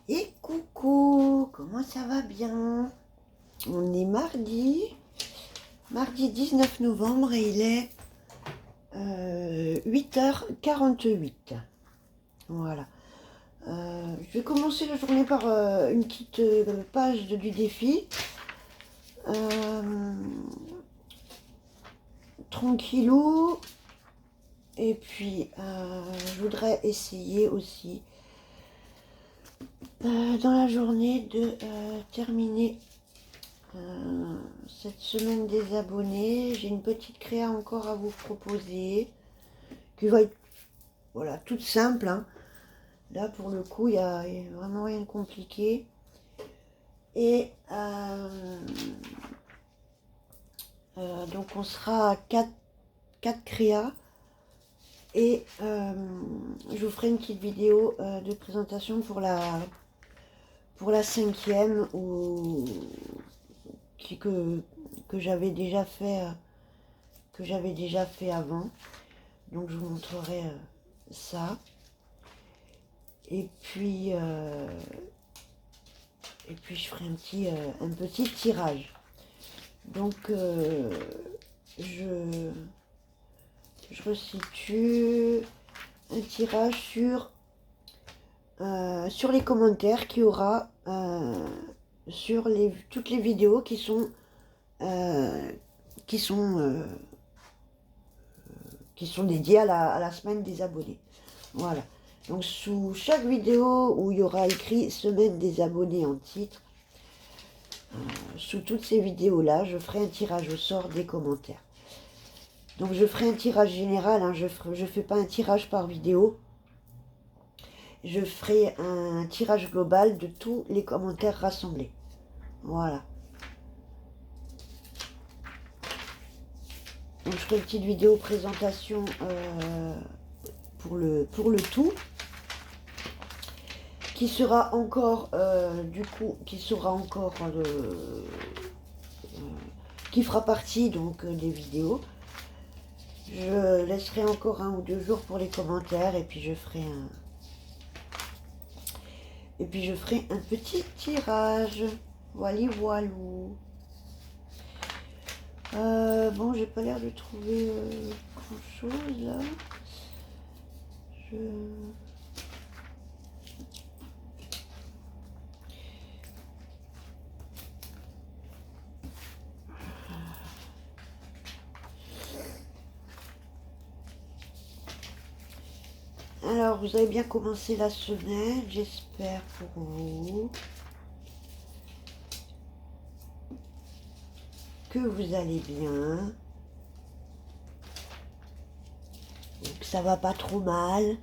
Et coucou, comment ça va bien? On est mardi 19 novembre et il est 8h48. Voilà. Je vais commencer la journée par une petite page du défi. Tranquillou. Et puis, je voudrais essayer aussi dans la journée de terminer cette semaine des abonnés. J'ai une petite créa encore à vous proposer qui va être voilà, toute simple, hein. Là pour le coup il y a vraiment rien de compliqué et donc on sera à 4 créas et je vous ferai une petite vidéo de présentation pour la 5e que j'avais déjà fait avant, donc je vous montrerai ça et puis je ferai un petit tirage. Donc je resitue un tirage sur les commentaires qu'il y aura sur toutes les vidéos qui sont dédiées à la semaine des abonnés. Voilà. Donc sous chaque vidéo où il y aura écrit semaine des abonnés en titre, sous toutes ces vidéos là, je ferai un tirage au sort des commentaires. Donc je ferai un tirage général, hein, je fais pas un tirage par vidéo. Je ferai un tirage global de tous les commentaires rassemblés. Voilà. Donc je ferai une petite vidéo présentation pour le tout, qui sera encore qui fera partie donc des vidéos. Je laisserai encore 1 ou 2 jours pour les commentaires et puis je ferai un petit tirage. Voilà, voilou. Bon, j'ai pas l'air de trouver grand chose là. Alors, vous avez bien commencé la semaine, j'espère pour vous que vous allez bien, que ça va pas trop mal.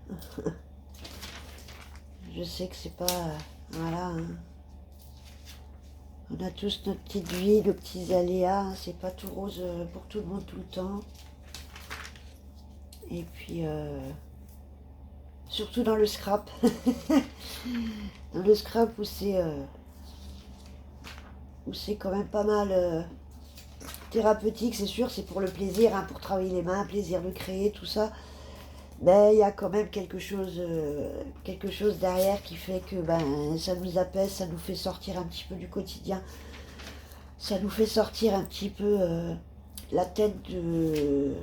Je sais que c'est pas... voilà, hein. On a tous notre petite vie, nos petits aléas, hein. C'est pas tout rose pour tout le monde tout le temps. Et puis... surtout dans le scrap. Dans le scrap où c'est quand même pas mal thérapeutique, c'est sûr, c'est pour le plaisir, hein, pour travailler les mains, plaisir de créer, tout ça. Mais il y a quand même quelque chose derrière qui fait que ça nous apaise, ça nous fait sortir un petit peu du quotidien. Ça nous fait sortir un petit peu la tête de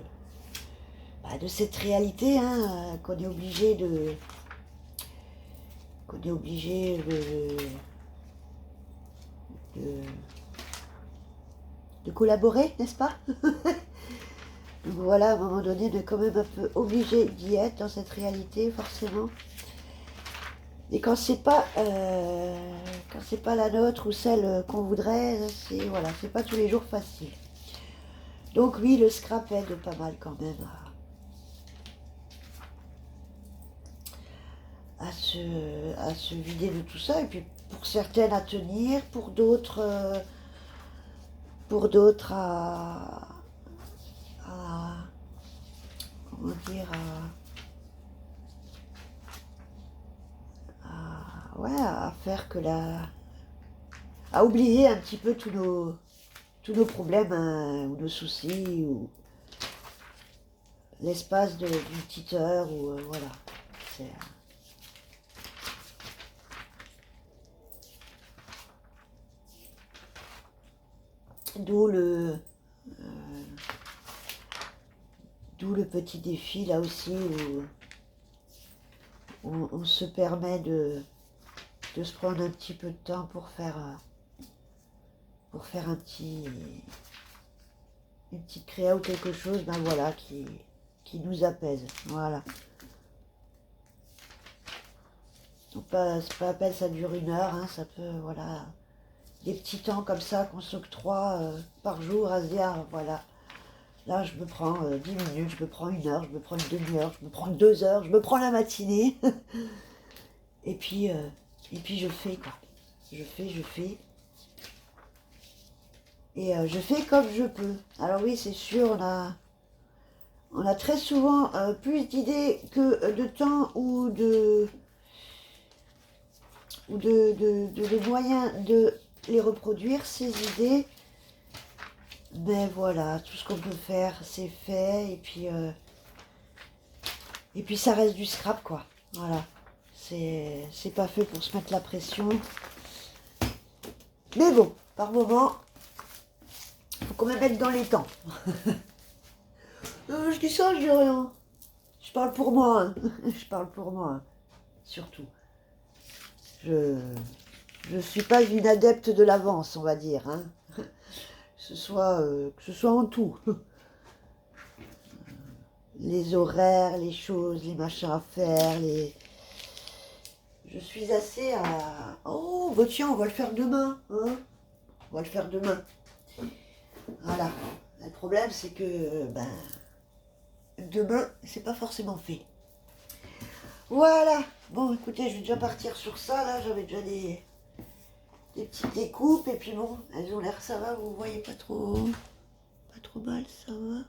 cette réalité, hein, qu'on est obligé de collaborer, n'est-ce pas? Donc voilà, à un moment donné, on est quand même un peu obligé d'y être dans cette réalité, forcément. Et quand c'est pas la nôtre ou celle qu'on voudrait, c'est pas tous les jours facile. Donc oui, le scrap aide pas mal quand même à se vider de tout ça. Et puis pour certaines à tenir, pour d'autres comment dire, à faire à oublier un petit peu tous nos problèmes, hein, ou nos soucis, ou l'espace d'une petite heure, ou voilà. D'où le, d'où le petit défi là aussi où on se permet de se prendre un petit peu de temps pour faire un petit, une petite créa ou quelque chose, ben voilà, qui nous apaise. Voilà. Donc c'est pas à peine ça dure 1 heure, hein, ça peut, voilà, des petits temps comme ça qu'on s'octroie par jour à se dire, voilà, là je me prends 10 minutes, je me prends 1 heure, je me prends une demi-heure, je me prends 2 heures, je me prends la matinée, et puis je fais quoi. Je fais. Et je fais comme je peux. Alors oui, c'est sûr, on a très souvent plus d'idées que de temps ou de moyens de les reproduire, ces idées. Mais voilà, tout ce qu'on peut faire, c'est fait. Et puis ça reste du scrap, quoi. Voilà. C'est pas fait pour se mettre la pression. Mais bon, par moment, faut quand même être dans les temps. Je dis ça, je dis rien. Je parle pour moi. Hein. Je parle pour moi, hein. Surtout. Je suis pas une adepte de l'avance, on va dire. Hein. Que ce soit en tout. Les horaires, les choses, les machins à faire, Je suis assez à... Oh, bah tiens, on va le faire demain. Hein, on va le faire demain. Voilà. Le problème, c'est que... demain, c'est pas forcément fait. Voilà. Bon, écoutez, je vais déjà partir sur ça. Là, j'avais déjà des petites découpes. Et puis bon, elles ont l'air, ça va, vous voyez pas trop mal, ça va.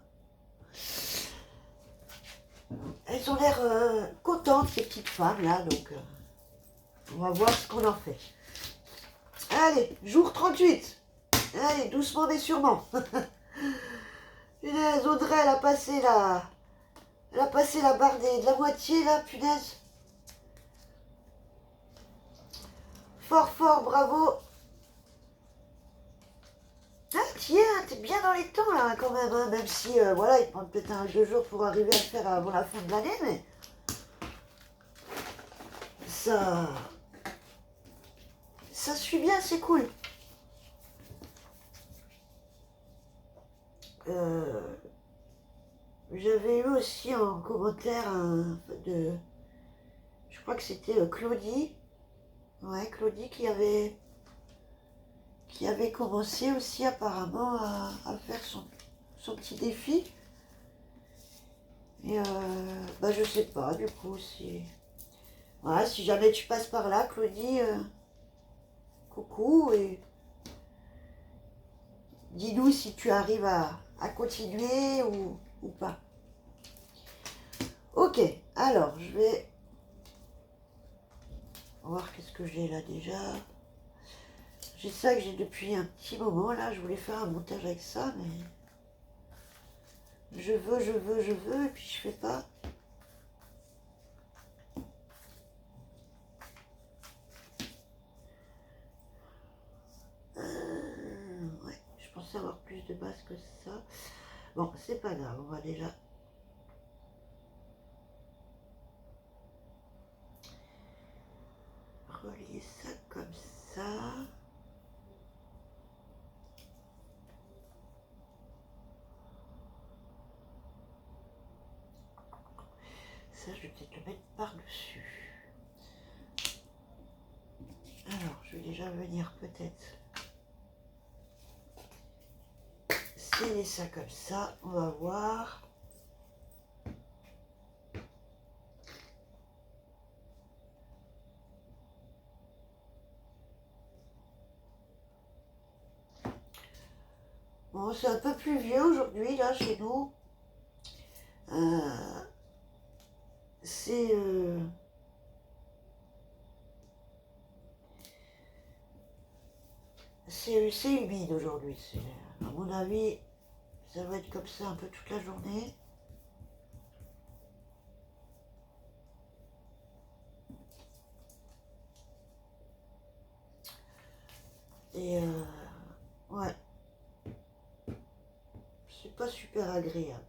Elles ont l'air contentes, ces petites femmes là, donc on va voir ce qu'on en fait. Allez, jour 38. Allez, doucement mais sûrement. Punaise, Audrey, elle a passé la barre de la moitié là, punaise. Fort, fort, bravo. Ah, tiens, t'es bien dans les temps là quand même, hein, même si voilà, il prend peut-être 2 jours pour arriver à le faire avant la fin de l'année, mais ça suit bien, c'est cool. J'avais eu aussi en commentaire je crois que c'était Claudie, ouais, Claudie qui avait commencé aussi apparemment à faire son petit défi. Et je sais pas du coup si, voilà, si jamais tu passes par là, Claudie, coucou, et dis-nous si tu arrives à continuer ou pas. Ok, alors je vais voir qu'est-ce que j'ai là déjà. J'ai ça que j'ai depuis un petit moment là, je voulais faire un montage avec ça, mais je veux, et puis je fais pas. Ouais, je pensais avoir plus de base que ça. Bon, c'est pas grave, on va déjà relier ça comme ça. Ça, je vais peut-être le mettre par-dessus. Alors, je vais déjà venir peut-être sceller ça comme ça. On va voir. Bon, c'est un peu pluvieux aujourd'hui, là, chez nous. C'est... c'est humide aujourd'hui. À mon avis, ça va être comme ça un peu toute la journée. Et ouais. pas super agréable.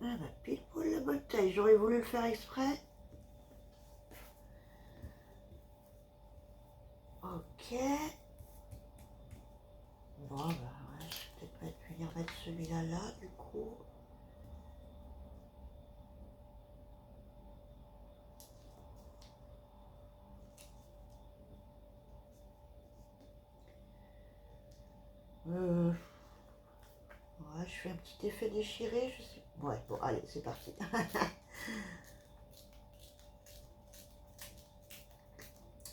Ah bah, pile poil la bonne taille, j'aurais voulu le faire exprès. Ok. Bon, bah ouais, je vais peut-être venir mettre celui-là là, du coup. Ouais, je fais un petit effet déchiré, je sais. Ouais, bon, allez, c'est parti.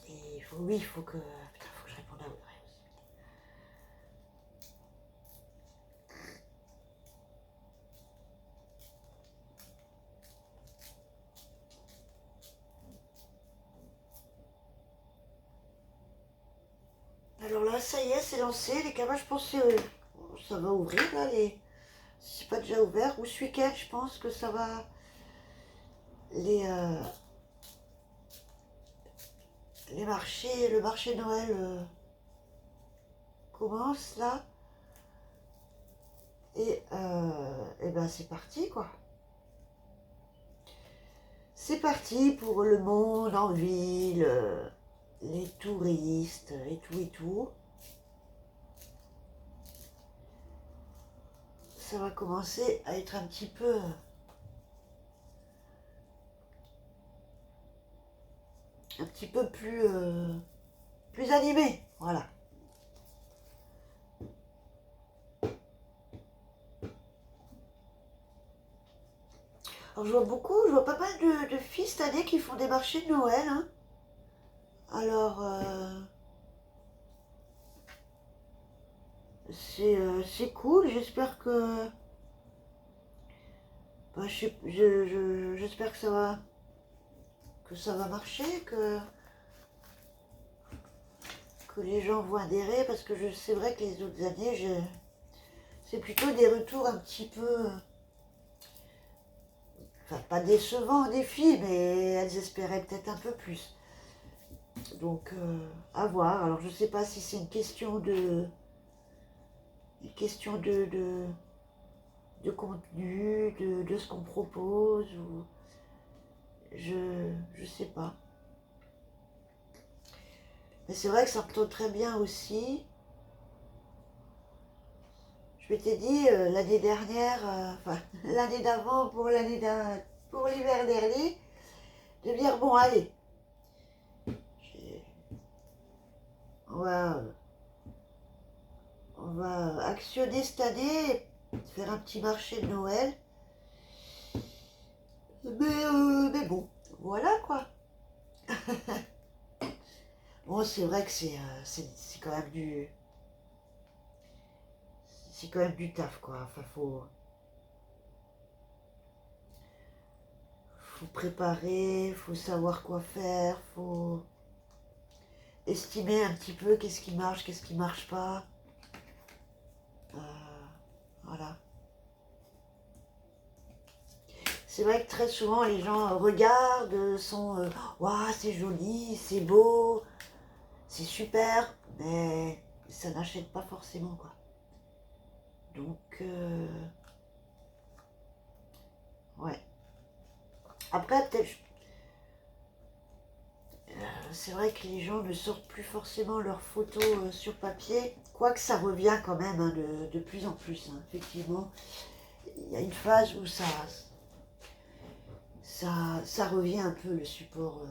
Et oui, il faut que. Putain, faut que je réponde à Audrey aussi. Alors là, ça y est, c'est lancé. Les cabas, je pense que ça va ouvrir là. Si c'est pas déjà ouvert. Ou ce week-end, je pense que ça va. Les, euh, les marchés, le marché de Noël commence là. Et ben c'est parti quoi. C'est parti pour le monde en ville, les touristes et tout et tout. Ça va commencer à être un petit peu plus animé, voilà. Alors je vois pas mal de filles cette année qui font des marchés de Noël, hein. Alors c'est cool, j'espère que bah, j'espère que ça va marcher, que les gens vont adhérer, parce que c'est vrai que les autres années, c'est plutôt des retours un petit peu, enfin pas décevants des filles, mais elles espéraient peut-être un peu plus. Donc à voir. Alors je sais pas si c'est une question de contenu, de ce qu'on propose, ou je sais pas. Mais c'est vrai que ça me tombe très bien aussi. Je m'étais dit l'année dernière, enfin l'année d'avant pour l'hiver dernier, de me dire bon allez, on va, on va actionner cette année, faire un petit marché de Noël. Mais bon, voilà quoi. Bon, c'est vrai que c'est quand même c'est quand même du taf quoi. Enfin, faut préparer, faut savoir quoi faire, faut estimer un petit peu qu'est-ce qui marche pas. Euh, voilà. C'est vrai que très souvent les gens regardent, sont waouh, c'est joli, c'est beau, c'est super, mais ça n'achète pas forcément quoi. Donc ouais. Après peut-être c'est vrai que les gens ne sortent plus forcément leurs photos sur papier, quoique ça revient quand même hein, de plus en plus. Hein. Effectivement, il y a une phase où ça revient un peu le support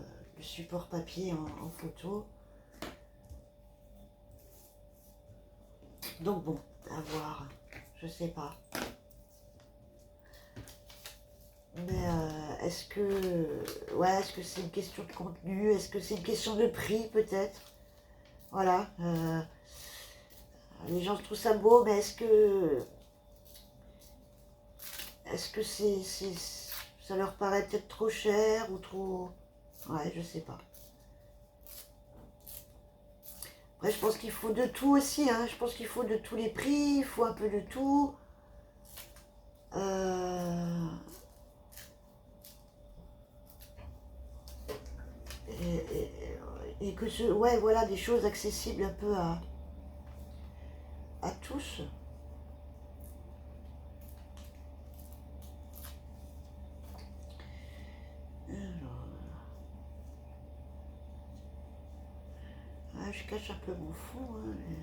papier en photo. Donc bon, à voir, je sais pas. Mais est-ce que c'est une question de contenu? Est-ce que c'est une question de prix peut-être? Voilà. Les gens trouvent ça beau, mais est-ce que ça leur paraît peut-être trop cher ou trop... Ouais, je sais pas. Après, je pense qu'il faut de tout aussi, hein. Je pense qu'il faut de tous les prix, il faut un peu de tout. Euh, Et que ce, ouais, voilà, des choses accessibles un peu à tous. Alors, je cache un peu mon fond, hein, mais...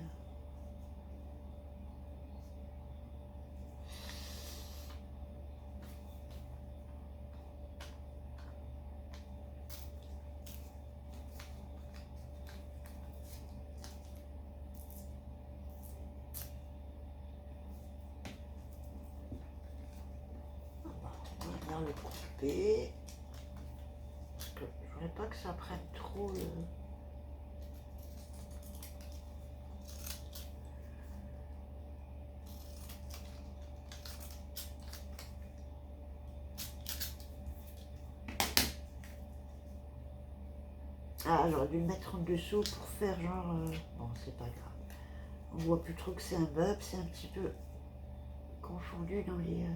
On va venir le couper. Parce que je voudrais pas que ça prenne trop le... Ah, j'aurais dû le mettre en dessous pour faire genre... Bon, c'est pas grave. On voit plus trop que c'est un meuble, c'est un petit peu confondu dans les...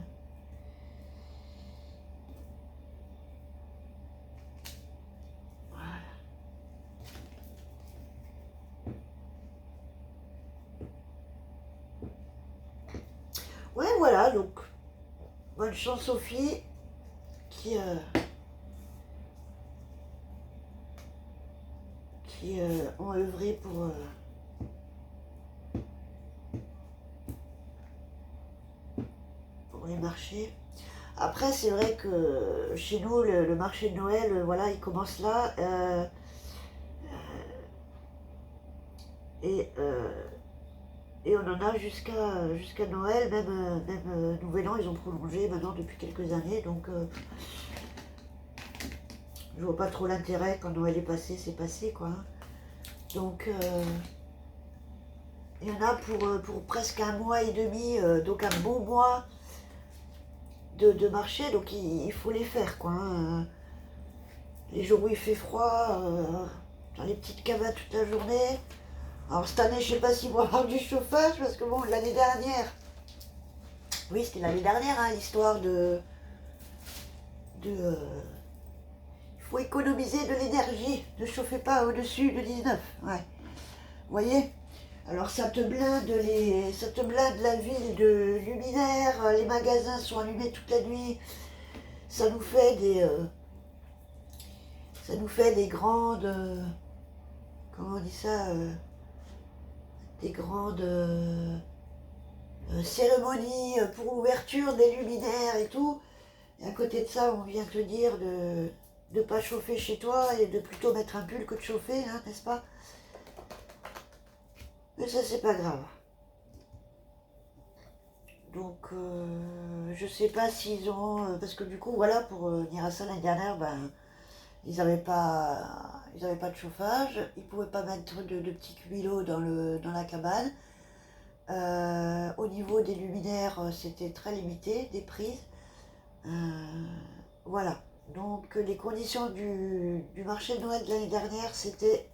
Voilà. Ouais, voilà, donc, bonne chance Sophie, qui ont œuvré pour les marchés. Après, c'est vrai que chez nous, le marché de Noël, voilà, il commence là. Et, euh, et on en a jusqu'à Noël, même Nouvel An, ils ont prolongé maintenant depuis quelques années. Donc, je vois pas trop l'intérêt. Quand Noël est passé, c'est passé, quoi, hein. Donc, il y en a pour presque un mois et demi, donc un bon mois de marché, donc il faut les faire, quoi, hein. Les jours où il fait froid, dans les petites cabanes toute la journée. Alors cette année, je sais pas s'ils vont avoir du chauffage, parce que bon, l'année dernière, oui, c'était l'année dernière, hein, l'histoire il faut économiser de l'énergie, ne chauffez pas au-dessus de 19, ouais. Vous voyez? Alors ça te blinde la ville de luminaires, les magasins sont allumés toute la nuit, ça nous fait des grandes, comment on dit ça, des grandes cérémonies pour l'ouverture des luminaires et tout. Et à côté de ça, on vient te dire de ne pas chauffer chez toi et de plutôt mettre un pull que de chauffer, hein, n'est-ce pas? Mais ça, c'est pas grave. Donc, je sais pas s'ils ont... parce que du coup, voilà, pour venir à ça l'année dernière, ben, ils avaient pas de chauffage, ils pouvaient pas mettre de petits cubilots dans la cabane. Au niveau des luminaires, c'était très limité, des prises. Euh, voilà. Donc, les conditions du marché de Noël de l'année dernière, c'était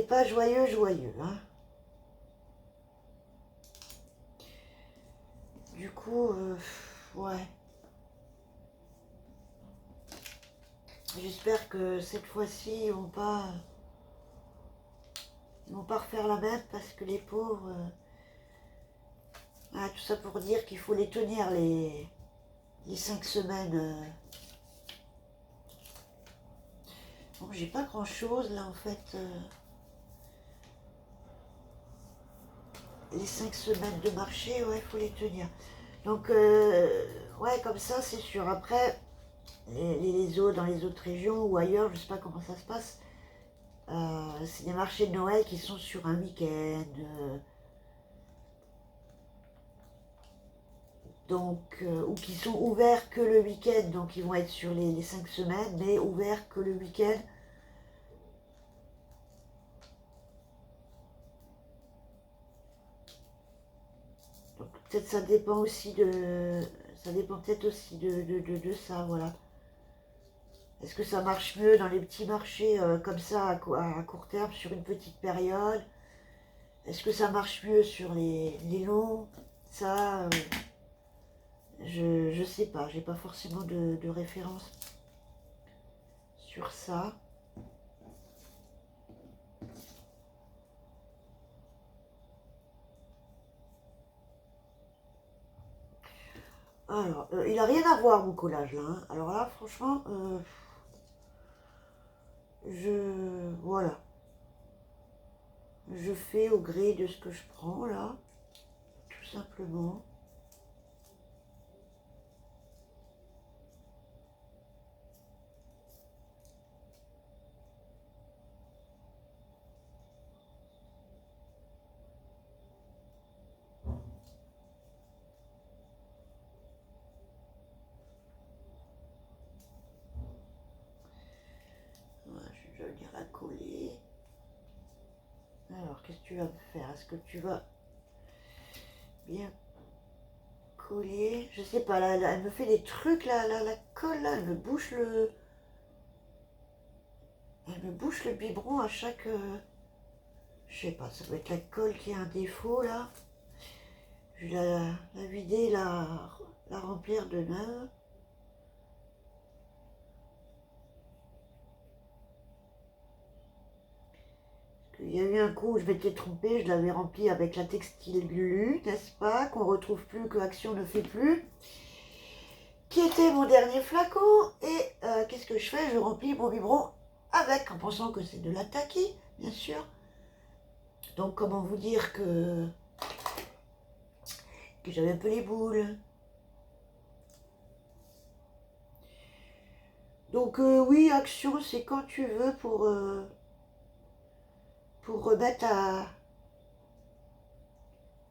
pas joyeux, joyeux, hein. Du coup, ouais. J'espère que cette fois-ci, ils vont pas refaire la même parce que les pauvres. Ah, tout ça pour dire qu'il faut les tenir les 5 semaines. Bon, j'ai pas grand-chose là en fait. Les 5 semaines de marché, ouais, il faut les tenir. Donc, ouais, comme ça, c'est sûr. Après, les autres, dans les autres régions ou ailleurs, je sais pas comment ça se passe. C'est des marchés de Noël qui sont sur un week-end. Donc, ou qui sont ouverts que le week-end. Donc, ils vont être sur les 5 semaines, mais ouverts que le week-end. Donc, peut-être ça dépend aussi de... Ça dépend peut-être aussi de ça, voilà. Est-ce que ça marche mieux dans les petits marchés comme ça à court terme sur une petite période? Est-ce que ça marche mieux sur les longs? Ça, je sais pas. J'ai pas forcément de référence sur ça. Alors, il n'a rien à voir mon collage là, hein. Alors là, franchement, voilà. Je fais au gré de ce que je prends là, tout simplement. Voilà, je vais venir la coller. Alors, qu'est-ce que tu vas me faire? Est-ce que tu vas bien coller? Je sais pas, là, elle me fait des trucs, là, la colle, là, elle me bouche le... Elle me bouche le biberon à chaque... je sais pas, ça doit être la colle qui a un défaut, là. Je vais la vider, la remplir de neuf. Il y a eu un coup où je m'étais trompée, je l'avais rempli avec la textile glue, n'est-ce pas, qu'on retrouve plus, que Action ne fait plus, qui était mon dernier flacon. Et qu'est-ce que je fais? Je remplis mon biberon avec, en pensant que c'est de la Taki, bien sûr. Donc comment vous dire que j'avais un peu les boules. Donc oui, Action, c'est quand tu veux pour remettre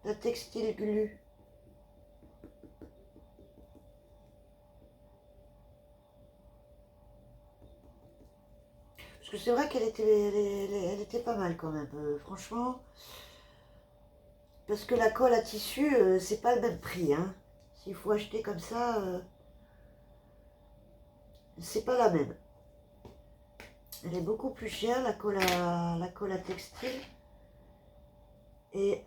la textile glue. Parce que c'est vrai qu'elle elle était pas mal quand même, franchement. Parce que la colle à tissu, c'est pas le même prix, hein. S'il faut acheter comme ça, c'est pas la même. Elle est beaucoup plus chère, la colle à textile. Et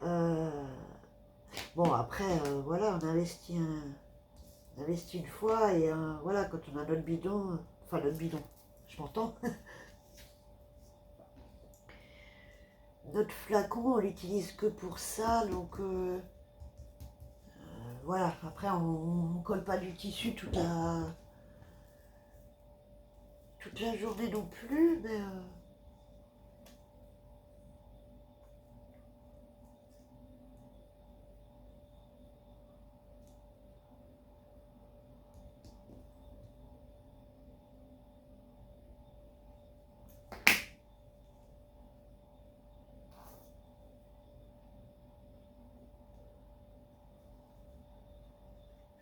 bon, après, voilà, on investit une fois et voilà, quand on a notre bidon, enfin notre bidon, je m'entends, notre flacon, on l'utilise que pour ça, donc voilà. Après, on colle pas du tissu toute la journée non plus, mais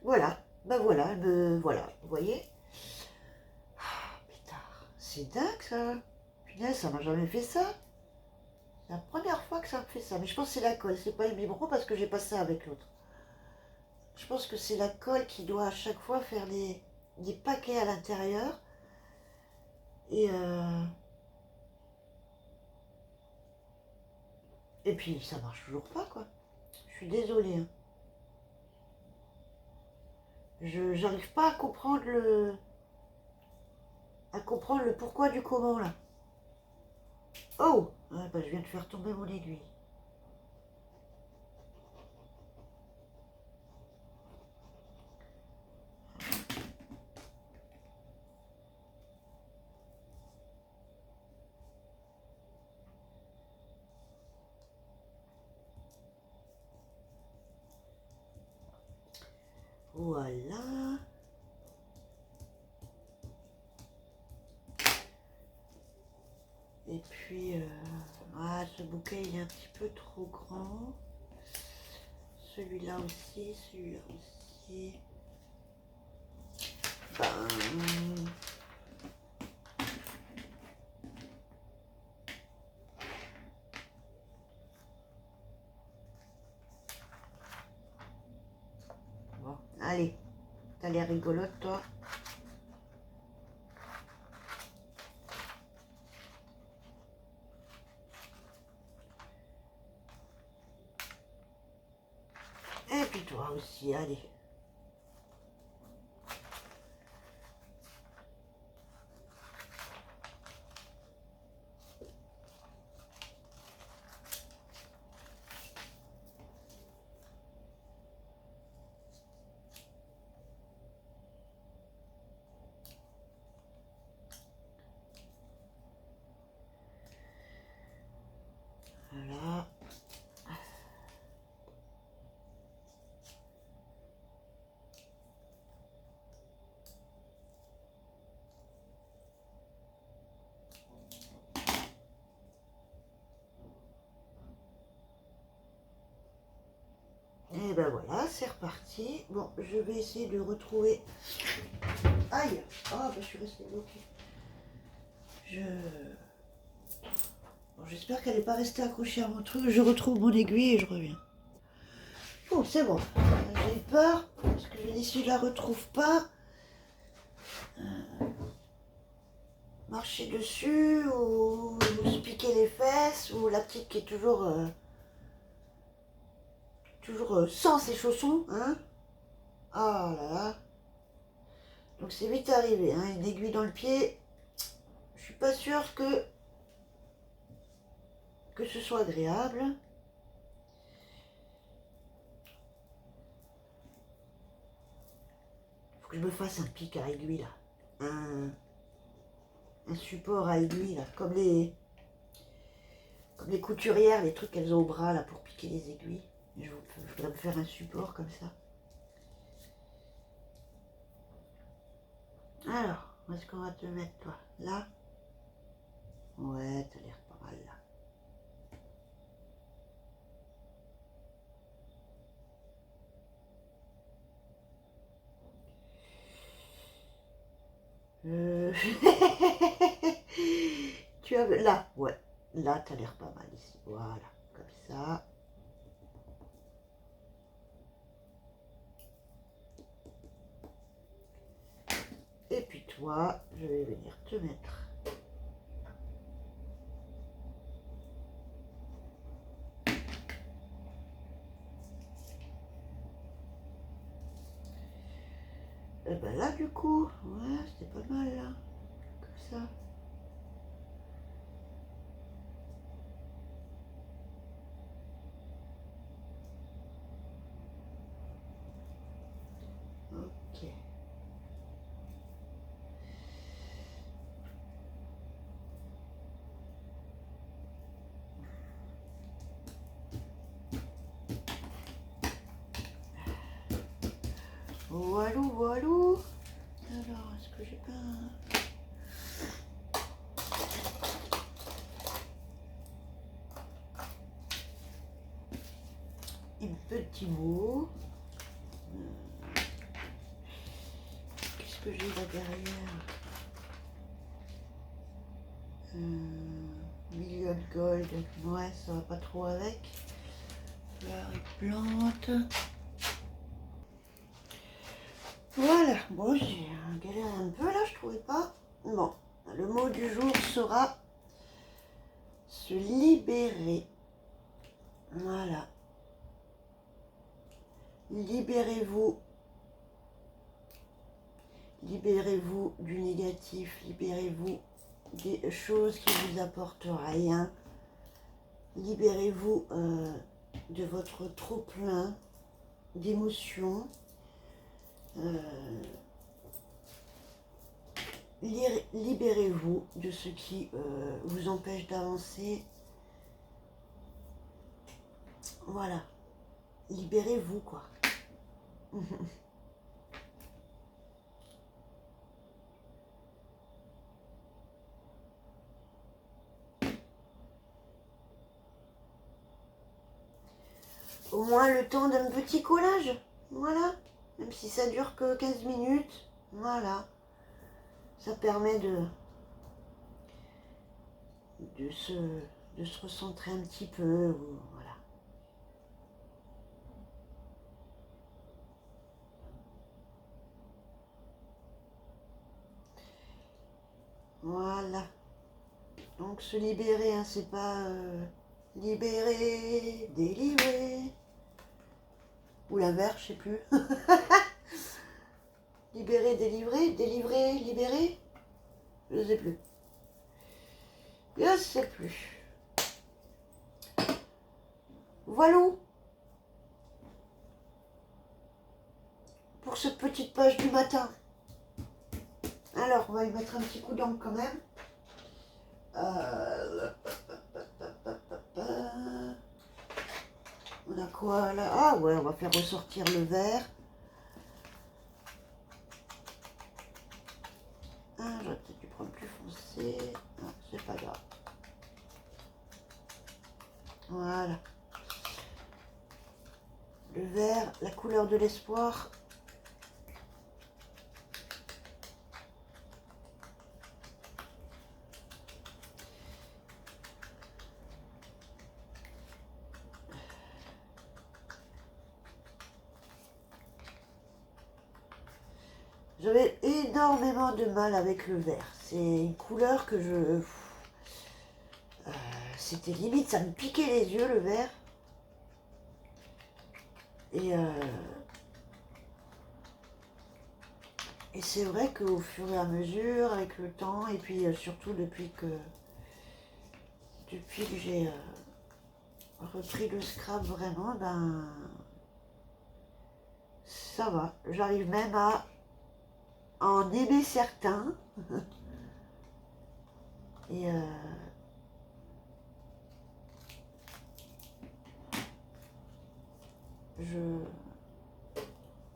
voilà. Ben voilà, voilà, vous voyez. Ah, putain, c'est dingue ça. Punaise, ça m'a jamais fait ça. C'est la première fois que ça me fait ça. Mais je pense que c'est la colle, c'est pas le biberon parce que j'ai pas ça avec l'autre. Je pense que c'est la colle qui doit à chaque fois faire des paquets à l'intérieur. Et, et puis ça marche toujours pas, quoi. Je suis désolée, hein. J'arrive pas à comprendre le pourquoi du comment là. Oh, ah, bah, je viens de faire tomber mon aiguille. Voilà. Et puis, ah, ce bouquet il est un petit peu trop grand. Celui-là aussi, celui-là aussi. Ben, bon, allez, t'as l'air rigolote toi. Et puis toi aussi, allez. Et ben voilà, c'est reparti. Bon, je vais essayer de retrouver... Aïe! Ah, je suis restée bloquée. Bon, j'espère qu'elle n'est pas restée accrochée à mon truc. Je retrouve mon aiguille et je reviens. Bon, c'est bon. J'ai eu peur parce que je dis si je la retrouve pas, marcher dessus ou se piquer les fesses ou la petite qui est toujours sans ses chaussons, hein. Ah là là. Donc c'est vite arrivé, hein, une aiguille dans le pied. Je suis pas sûre que ce soit agréable. Faut que je me fasse un pic à aiguille là. Un support à aiguille là, comme les couturières, les trucs qu'elles ont au bras là pour piquer les aiguilles. Je voudrais me faire un support comme ça. Alors, où est-ce qu'on va te mettre toi? Là? Ouais, t'as l'air pas mal là. Tu as... Là, ouais. Là, t'as l'air pas mal ici. Voilà, comme ça. Et puis toi, je vais venir te mettre. Et ben là, du coup, ouais, c'était pas mal là. Comme ça. Ok. Voilou, voilou. Alors, est-ce que j'ai pas un petit mot? Qu'est-ce que j'ai là derrière? Million gold. Ouais, ça va pas trop avec. Fleurs et plantes. Voilà, bon, j'ai galéré un peu là, je trouvais pas. Bon, le mot du jour sera se libérer. Voilà. Libérez-vous. Libérez-vous du négatif. Libérez-vous des choses qui ne vous apportent rien. Libérez-vous de votre trop-plein d'émotions. Libérez-vous de ce qui vous empêche d'avancer. Voilà. Libérez-vous, quoi. Au moins le temps d'un petit collage. Voilà. Même si ça dure que 15 minutes. Voilà. Ça permet de se recentrer un petit peu. Voilà. Voilà. Donc se libérer, hein, c'est pas libérer, délivrer. Ou l'inverse, je sais plus. Libérer, délivrer, délivrer, libérer. Je sais plus. Je sais plus. Voilà pour cette petite page du matin. Alors, on va y mettre un petit coup d'encre quand même. On a quoi là? Ah ouais, on va faire ressortir le verre. Ah, j'aurais peut-être dû prendre plus foncé. Ah, c'est pas grave. Voilà. Le vert, la couleur de l'espoir. J'avais énormément de mal avec le vert. C'est une couleur que je... c'était limite, ça me piquait les yeux, le vert. Et c'est vrai qu'au fur et à mesure, avec le temps, et puis surtout depuis que j'ai repris le scrap vraiment, ben ça va. J'arrive même à en aimer certains. Et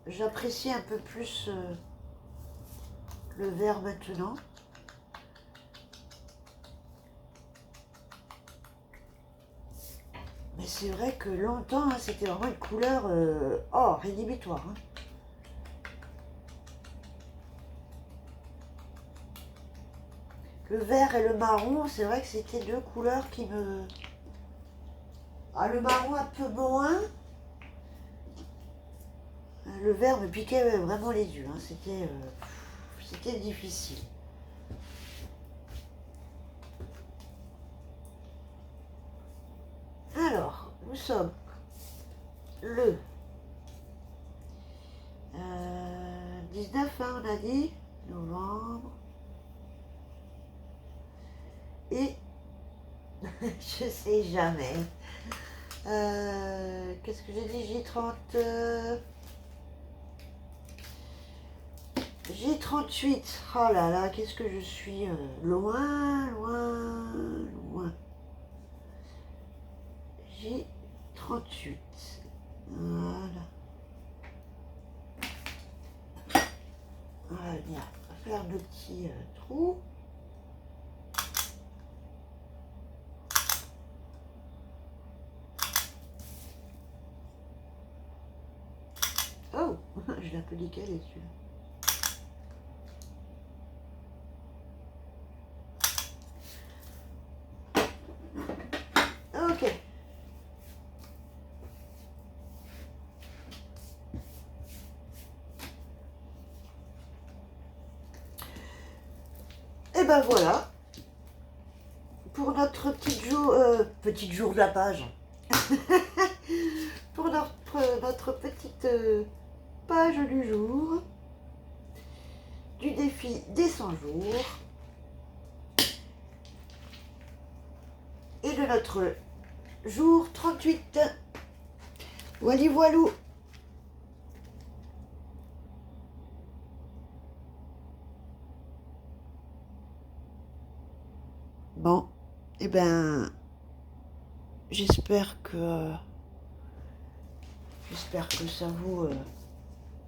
j'apprécie un peu plus le vert maintenant. Mais c'est vrai que longtemps, hein, c'était vraiment une couleur rédhibitoire. Hein. Le vert et le marron, c'est vrai que c'était deux couleurs qui me... Ah, le marron un peu moins. Le vert me piquait vraiment les yeux. Hein. C'était difficile. Alors, nous sommes le 19, hein, on a dit, novembre. Et je sais jamais. Qu'est-ce que j'ai dit? J38. Oh là là, qu'est-ce que je suis loin, loin, loin. J38. Voilà. Voilà, on va faire le petit trou. Oh, je l'ai un peu décalé celui-là. Ok. Et ben voilà. Pour notre petit jour de la page. Pour notre petite page du jour. Du défi des 100 jours. Et de notre jour 38. Voili voilou. Bon, eh ben, j'espère que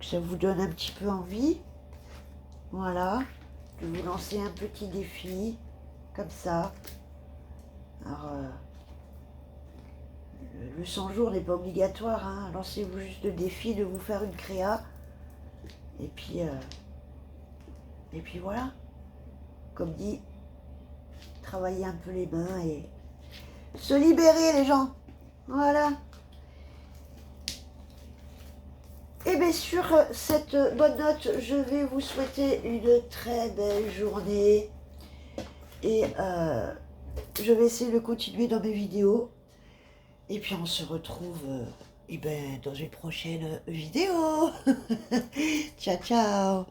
ça vous donne un petit peu envie. Voilà, de vous lancer un petit défi, comme ça. Alors, le 100 jours n'est pas obligatoire, hein. Lancez-vous juste le défi de vous faire une créa. Et puis voilà. Comme dit, travailler un peu les mains et se libérer, les gens. Voilà. Et bien sur cette bonne note, je vais vous souhaiter une très belle journée. Et je vais essayer de continuer dans mes vidéos. Et puis on se retrouve dans une prochaine vidéo. Ciao, ciao.